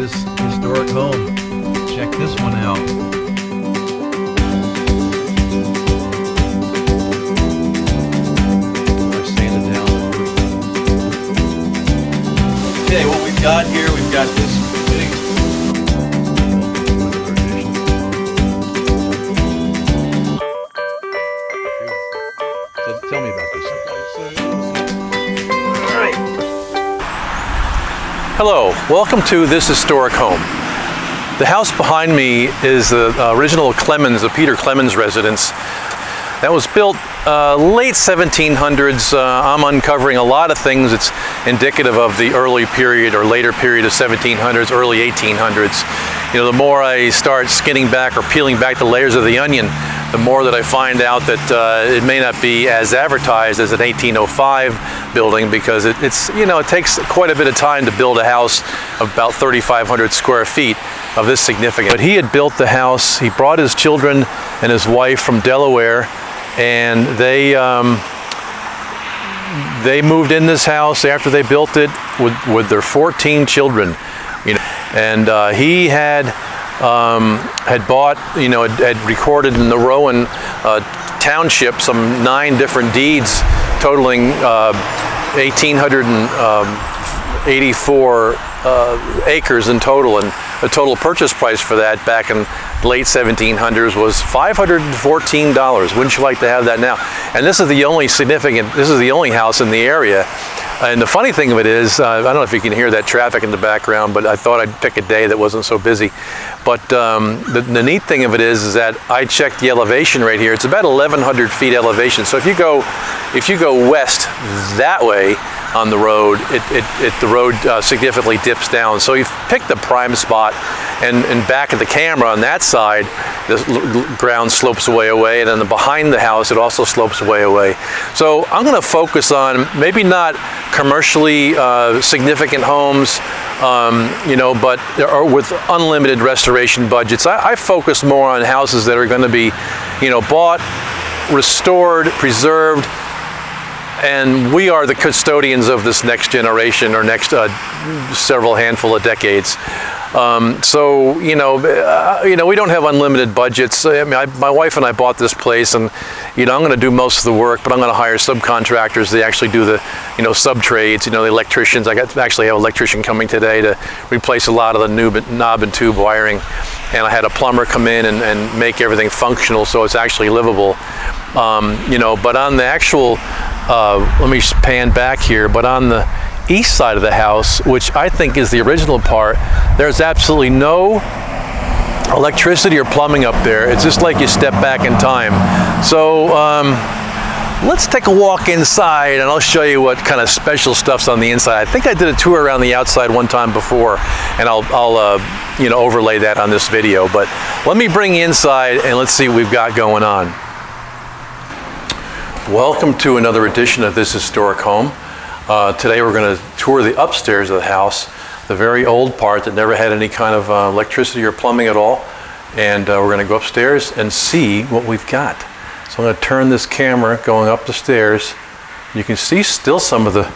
this historic home. Check this one out. I sanded down. Okay, what we've got here, we've got this big. So tell me about this. All right. Hello, welcome to this historic home. The house behind me is the original Clemmons, the Peter Clemmons residence. That was built late 1700s. I'm uncovering a lot of things. It's indicative of the early period or later period of 1700s, early 1800s. You know, the more I start skinning back or peeling back the layers of the onion, the more that I find out that it may not be as advertised as an 1805 building, because it's you know, it takes quite a bit of time to build a house of about 3,500 square feet of this significance. But he had built the house. He brought his children and his wife from Delaware, and they moved in this house after they built it with their 14 children. You know, and he had bought, you know, had recorded in the Rowan township some 9 different deeds totaling 1,884 acres in total, and the total purchase price for that back in late 1700s was $514. Wouldn't you like to have that now? And this is the only house in the area. And the funny thing of it is, I don't know if you can hear that traffic in the background, but I thought I'd pick a day that wasn't so busy. But the neat thing of it is that I checked the elevation right here. It's about 1,100 feet elevation. So if you go west that way on the road, the road significantly dips down. So you've picked the prime spot, and back at the camera on that side, the ground slopes away, and then behind the house, it also slopes away. So I'm going to focus on maybe not commercially significant homes, you know, but with unlimited restoration budgets. I focus more on houses that are going to be, you know, bought, restored, preserved, and we are the custodians of this next generation or next several handful of decades. So you know, we don't have unlimited budgets. I mean, my wife and I bought this place, and you know, I'm going to do most of the work, but I'm going to hire subcontractors. They actually do the, you know, sub trades. You know, the electricians. Actually have an electrician coming today to replace a lot of the new knob and tube wiring, and I had a plumber come in and make everything functional so it's actually livable. You know, but on the actual, let me just pan back here. But on the east side of the house, which I think is the original part, there's absolutely no electricity or plumbing up there. It's just like you step back in time. So let's take a walk inside, and I'll show you what kind of special stuff's on the inside. I think I did a tour around the outside one time before, and I'll you know, overlay that on this video. But let me bring you inside, and let's see what we've got going on. Welcome to another edition of this historic home. Today we're going to tour the upstairs of the house, the very old part that never had any kind of electricity or plumbing at all. And we're going to go upstairs and see what we've got. So I'm going to turn this camera going up the stairs. You can see still some of the,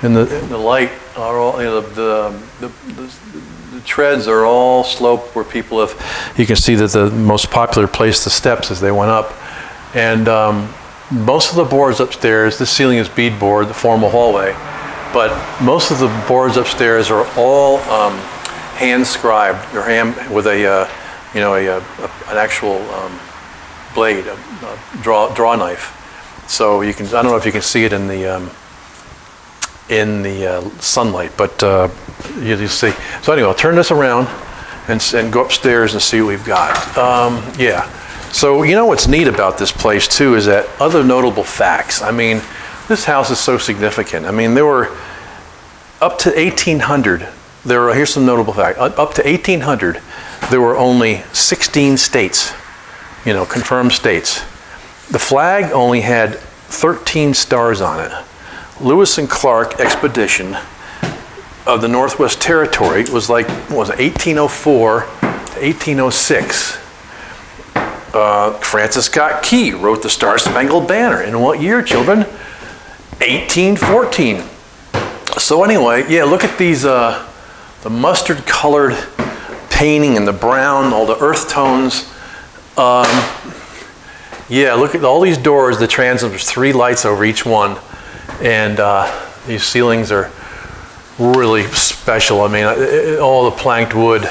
in the light, are all, you know, the treads are all sloped where people have, you can see that the most popular place, the steps as they went up. And most of the boards upstairs, this ceiling is beadboard, the formal hallway, but most of the boards upstairs are all hand scribed, or hand with a you know, an actual blade, a draw knife. So you can, I don't know if you can see it in the sunlight, but you see. So anyway, I'll turn this around and go upstairs and see what we've got. Yeah. So you know what's neat about this place too is that other notable facts. I mean, this house is so significant. I mean, there were up to 1800. Here's some notable facts. Up to 1800, there were only 16 states, you know, confirmed states. The flag only had 13 stars on it. Lewis and Clark expedition of the Northwest Territory was like, what was it, 1804 to 1806. Francis Scott Key wrote the Star-Spangled Banner. In what year, children? 1814. So anyway, yeah, look at these the mustard colored painting and the brown, all the earth tones. Yeah, look at all these doors, the transom, there's 3 lights over each one. And these ceilings are really special. I mean, all the planked wood,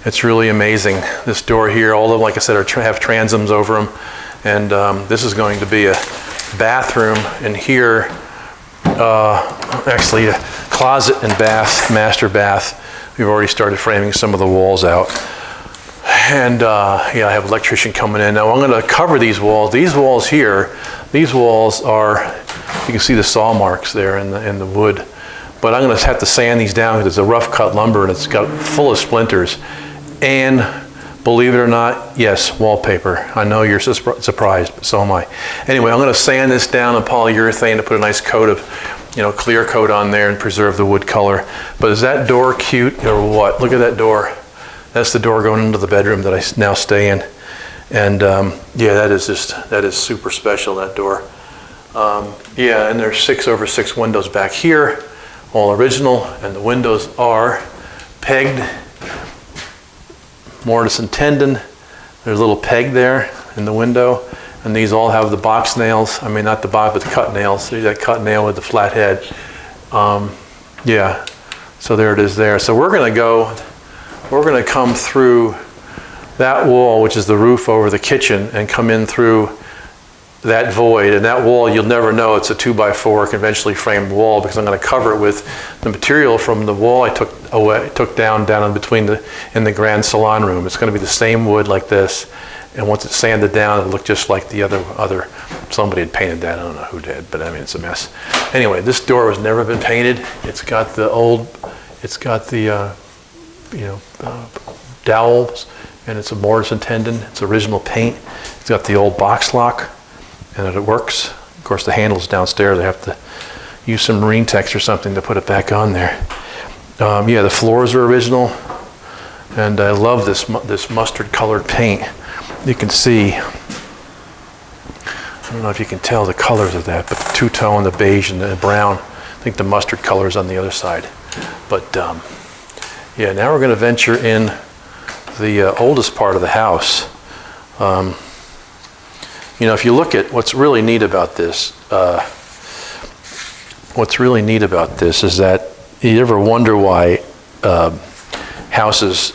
it's really amazing. This door here, all of them, like I said, have transoms over them. And this is going to be a bathroom. And here, actually a closet and bath, master bath. We've already started framing some of the walls out. And yeah, I have an electrician coming in. Now I'm going to cover these walls. These walls here, these walls are, you can see the saw marks there in the wood. But I'm going to have to sand these down because it's a rough cut lumber and it's got full of splinters. And believe it or not, yes, wallpaper. I know you're surprised, but so am I. Anyway, I'm going to sand this down in polyurethane to put a nice coat of, clear coat on there and preserve the wood color. But is that door cute or what? Look at that door. That's the door going into the bedroom that I now stay in. And yeah, that is super special, that door. Yeah, and there's 6/6 windows back here, all original, and the windows are pegged, mortise and tenon. There's a little peg there in the window, and these all have the box nails. I mean, not the box, but the cut nails. There's that cut nail with the flat head. Yeah, so there it is there. So we're gonna come through that wall, which is the roof over the kitchen, and come in through that void. And that wall, you'll never know it's a 2x4 conventionally framed wall because I'm going to cover it with the material from the wall I took down in between in the grand salon room. It's going to be the same wood like this, and once it's sanded down, it'll look just like the other. Somebody had painted that. I don't know who did, but I mean, it's a mess. Anyway, this door has never been painted. It's got the dowels, and it's a mortise and tenon. It's original paint. It's got the old box lock, and it works. Of course, the handle's downstairs. I have to use some marine text or something to put it back on there. Yeah, the floors are original, and I love this mustard colored paint. You can see, I don't know if you can tell the colors of that, but the two-tone, the beige and the brown. I think the mustard color is on the other side. But yeah, now we're going to venture in the oldest part of the house. If you look at what's really neat about this, is that you ever wonder why houses,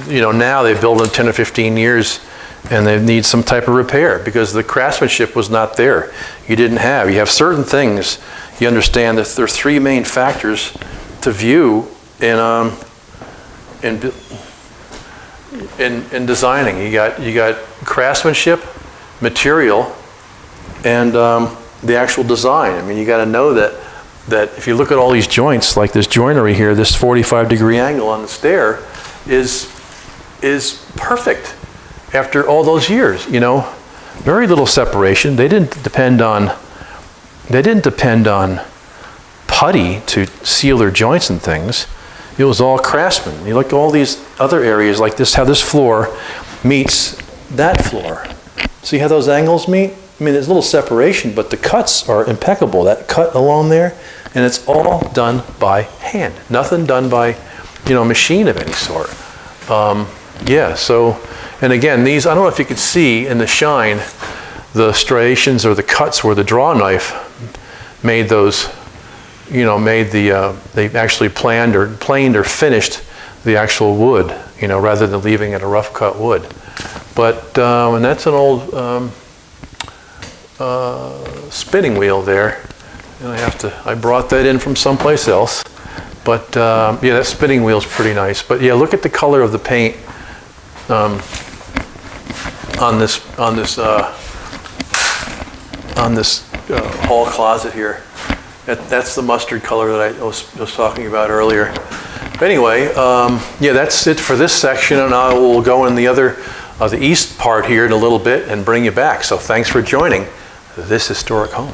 now they build in 10 or 15 years and they need some type of repair because the craftsmanship was not there. You have certain things. You understand that there are 3 main factors to view in designing. You got craftsmanship, material, and the actual design. I mean, you got to know that if you look at all these joints, like this joinery here, this 45-degree angle on the stair is perfect after all those years. Very little separation. They didn't depend on putty to seal their joints and things. It was all craftsman. You look at all these other areas like this, how this floor meets that floor. See how those angles meet? I mean, there's a little separation, but the cuts are impeccable. That cut along there, and it's all done by hand. Nothing done by, machine of any sort. Yeah, so, and again, these, I don't know if you could see in the shine, the striations or the cuts where the draw knife made those, they actually planed or finished the actual wood, rather than leaving it a rough cut wood. But, and that's an old spinning wheel there. And I brought that in from someplace else. But yeah, that spinning wheel's pretty nice. But yeah, look at the color of the paint on this hall closet here. That's the mustard color that I was talking about earlier. But anyway, yeah, that's it for this section, and I will go in the east part here in a little bit and bring you back. So thanks for joining this historic home.